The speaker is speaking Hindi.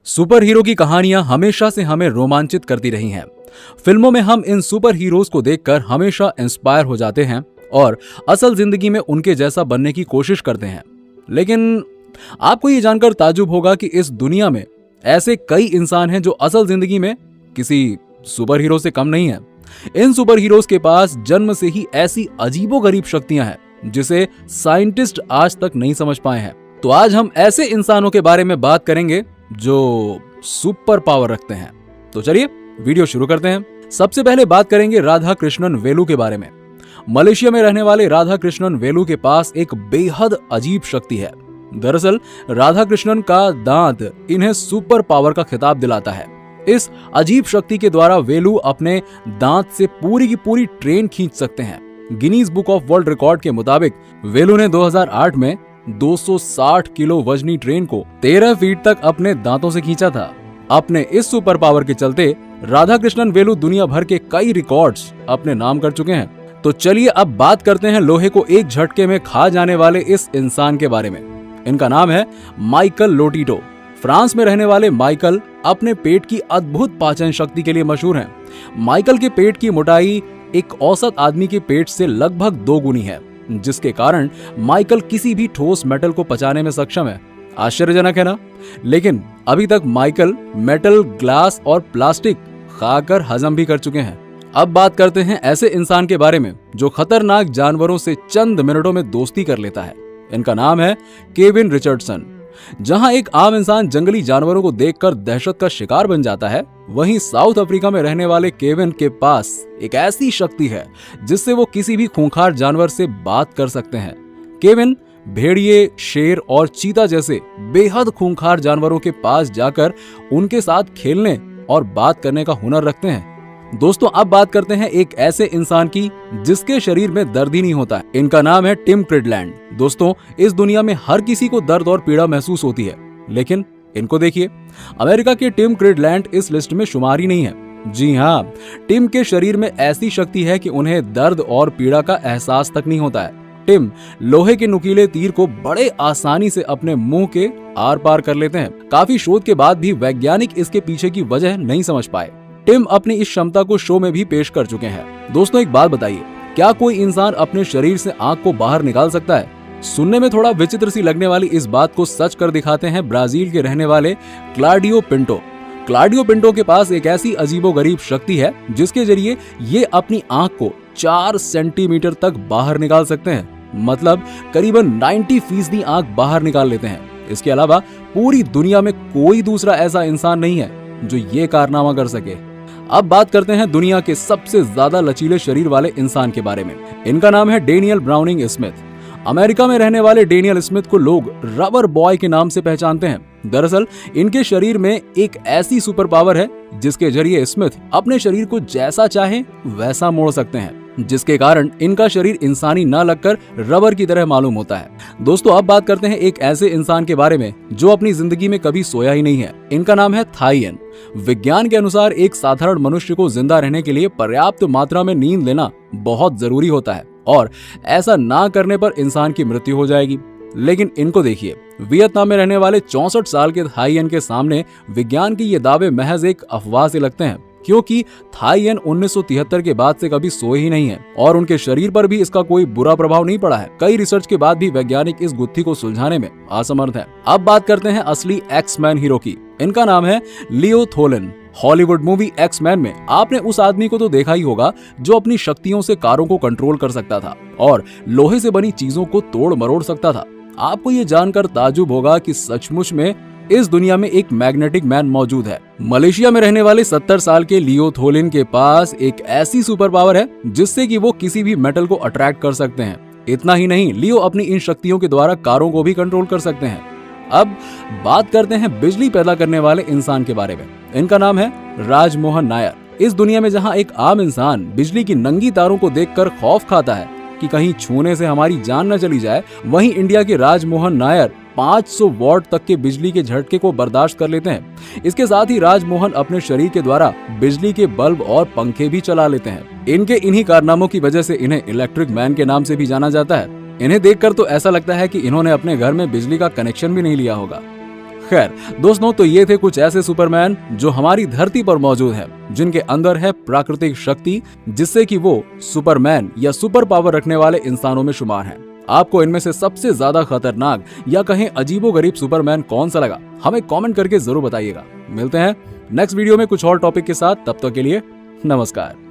सुपर हीरो की कहानियां हमेशा से हमें रोमांचित करती रही हैं। फिल्मों में हम इन सुपर हीरोज को देखकर हमेशा इंस्पायर हो जाते हैं और असल जिंदगी में उनके जैसा बनने की कोशिश करते हैं। लेकिन आपको ये जानकर ताज्जुब होगा कि इस दुनिया में ऐसे कई इंसान हैं जो असल जिंदगी में किसी सुपर हीरो से कम नहीं है। इन सुपर हीरोज के पास जन्म से ही ऐसी अजीबोगरीब शक्तियां हैं जिसे साइंटिस्ट आज तक नहीं समझ पाए हैं। तो आज हम ऐसे इंसानों के बारे में बात करेंगे जो सुपर पावर रखते हैं। तो चलिए वीडियो शुरू करते हैं। सबसे पहले बात करेंगे राधा कृष्णन वेलु के बारे में। मलेशिया में रहने वाले राधा कृष्णन वेलु के पास एक बेहद अजीब शक्ति है। दरअसल राधा कृष्णन का दांत इन्हें सुपर पावर का खिताब दिलाता है। इस अजीब शक्ति के द्वारा वेलु अपने दांत से पूरी की पूरी ट्रेन खींच सकते हैं। Guinness book of world record के मुताबिक वेलु ने 2008 में 260 किलो वजनी ट्रेन को 13 फीट तक अपने दांतों से खींचा था। अपने इस सुपर पावर के चलते राधा कृष्णन वेलु दुनिया भर के कई रिकॉर्ड्स अपने नाम कर चुके हैं। तो चलिए अब बात करते हैं लोहे को एक झटके में खा जाने वाले इस इंसान के बारे में। इनका नाम है माइकल लोटिटो। फ्रांस में रहने वाले माइकल अपने पेट की अद्भुत पाचन शक्ति के लिए मशहूर हैं। माइकल के पेट की मोटाई एक औसत आदमी के पेट से लगभग 2 गुनी है, जिसके कारण माइकल किसी भी ठोस मेटल को पचाने में सक्षम है। आश्चर्यजनक है ना? लेकिन अभी तक माइकल मेटल, ग्लास और प्लास्टिक खाकर हजम भी कर चुके हैं। अब बात करते हैं ऐसे इंसान के बारे में जो खतरनाक जानवरों से चंद मिनटों में दोस्ती कर लेता है। इनका नाम है केविन रिचर्डसन। जहां एक आम इंसान जंगली जानवरों को देखकर दहशत का शिकार बन जाता है, वहीं साउथ अफ्रीका में रहने वाले केविन के पास एक ऐसी शक्ति है जिससे वो किसी भी खूंखार जानवर से बात कर सकते हैं। केविन भेड़िए, शेर और चीता जैसे बेहद खूंखार जानवरों के पास जाकर उनके साथ खेलने और बात करने का हुनर रखते हैं। दोस्तों अब बात करते हैं एक ऐसे इंसान की जिसके शरीर में दर्द ही नहीं होता। इनका नाम है टिम क्रिडलैंड। दोस्तों इस दुनिया में हर किसी को दर्द और पीड़ा महसूस होती है, लेकिन इनको देखिए, अमेरिका के टिम क्रिडलैंड इस लिस्ट में शुमार ही नहीं है। जी हाँ, टिम के शरीर में ऐसी शक्ति है कि उन्हें दर्द और पीड़ा का एहसास तक नहीं होता है। टिम लोहे के नुकीले तीर को बड़े आसानी से अपने मुंह के आर पार कर लेते हैं। काफी शोध के बाद भी वैज्ञानिक इसके पीछे की वजह नहीं समझ पाए। टिम अपनी इस क्षमता को शो में भी पेश कर चुके हैं। दोस्तों एक बात बताइए, क्या कोई इंसान अपने शरीर से आंख को बाहर निकाल सकता है? सुनने में थोड़ा विचित्र सी लगने वाली इस बात को सच कर दिखाते हैं ब्राजील के रहने वाले क्लाडियो पिंटो। क्लाडियो पिंटो के पास एक ऐसी अजीबोगरीब शक्ति है जिसके जरिए ये अपनी आंख को 4 सेंटीमीटर तक बाहर निकाल सकते हैं। मतलब करीबन 90% आंख बाहर निकाल लेते हैं। इसके अलावा पूरी दुनिया में कोई दूसरा ऐसा इंसान नहीं है जो ये कारनामा कर सके। अब बात करते हैं दुनिया के सबसे ज्यादा लचीले शरीर वाले इंसान के बारे में। इनका नाम है डेनियल ब्राउनिंग स्मिथ। अमेरिका में रहने वाले डेनियल स्मिथ को लोग रबर बॉय के नाम से पहचानते हैं। दरअसल इनके शरीर में एक ऐसी सुपर पावर है जिसके जरिए स्मिथ अपने शरीर को जैसा चाहे वैसा मोड़ सकते हैं, जिसके कारण इनका शरीर इंसानी न लगकर रबर की तरह मालूम होता है। दोस्तों अब बात करते हैं एक ऐसे इंसान के बारे में जो अपनी जिंदगी में कभी सोया ही नहीं है। इनका नाम है थाईएन। विज्ञान के अनुसार एक साधारण मनुष्य को जिंदा रहने के लिए पर्याप्त मात्रा में नींद लेना बहुत जरूरी होता है और ऐसा ना करने पर इंसान की मृत्यु हो जाएगी। लेकिन इनको देखिए, वियतनाम में रहने वाले 64 साल के थाईएन के सामने विज्ञान के ये दावे महज एक अफवाह से लगते हैं, क्योंकि थाईएन 1973 के बाद से कभी सोए ही नहीं है और उनके शरीर पर भी इसका कोई बुरा प्रभाव नहीं पड़ा है। कई रिसर्च के बाद भी वैज्ञानिक इस गुत्थी को सुलझाने में असमर्थ हैं। अब बात करते हैं असली एक्स-मैन हीरो की। इनका नाम है लियो थोलन। हॉलीवुड मूवी एक्स-मैन में आपने उस आदमी को तो देखा ही होगा जो अपनी शक्तियों से कारों को कंट्रोल कर सकता था और लोहे से बनी चीजों को तोड़ मरोड़ सकता था। आपको ये जानकर ताज्जुब होगा कि सचमुच में इस दुनिया में एक मैग्नेटिक मैन मौजूद है। मलेशिया में रहने वाले 70 साल के लियो थोलिन के पास एक ऐसी सुपर पावर है जिससे कि वो किसी भी मेटल को अट्रैक्ट कर सकते हैं। इतना ही नहीं, लियो अपनी इन शक्तियों के द्वारा कारों को भी कंट्रोल कर सकते हैं। अब बात करते हैं बिजली पैदा करने वाले इंसान के बारे में। इनका नाम है राजमोहन नायर। इस दुनिया में जहां एक आम इंसान बिजली की नंगी तारों को देखकर खौफ खाता है कि कहीं छूने से हमारी जान न चली जाए, वहीं इंडिया के राजमोहन नायर 500 वॉट तक के बिजली के झटके को बर्दाश्त कर लेते हैं। इसके साथ ही राजमोहन अपने शरीर के द्वारा बिजली के बल्ब और पंखे भी चला लेते हैं। इनके इन्हीं कारनामों की वजह से इन्हें इलेक्ट्रिक मैन के नाम से भी जाना जाता है। इन्हें देखकर तो ऐसा लगता है कि इन्होंने अपने घर में बिजली का कनेक्शन भी नहीं लिया होगा। खैर दोस्तों, तो ये थे कुछ ऐसे सुपरमैन जो हमारी धरती पर मौजूद हैं, जिनके अंदर है प्राकृतिक शक्ति, जिससे कि वो सुपरमैन या सुपर पावर रखने वाले इंसानों में शुमार हैं। आपको इनमें से सबसे ज्यादा खतरनाक या कहें अजीबोगरीब सुपरमैन कौन सा लगा, हमें कमेंट करके जरूर बताइएगा। मिलते हैं नेक्स्ट वीडियो में कुछ और टॉपिक के साथ, तब तक के लिए नमस्कार।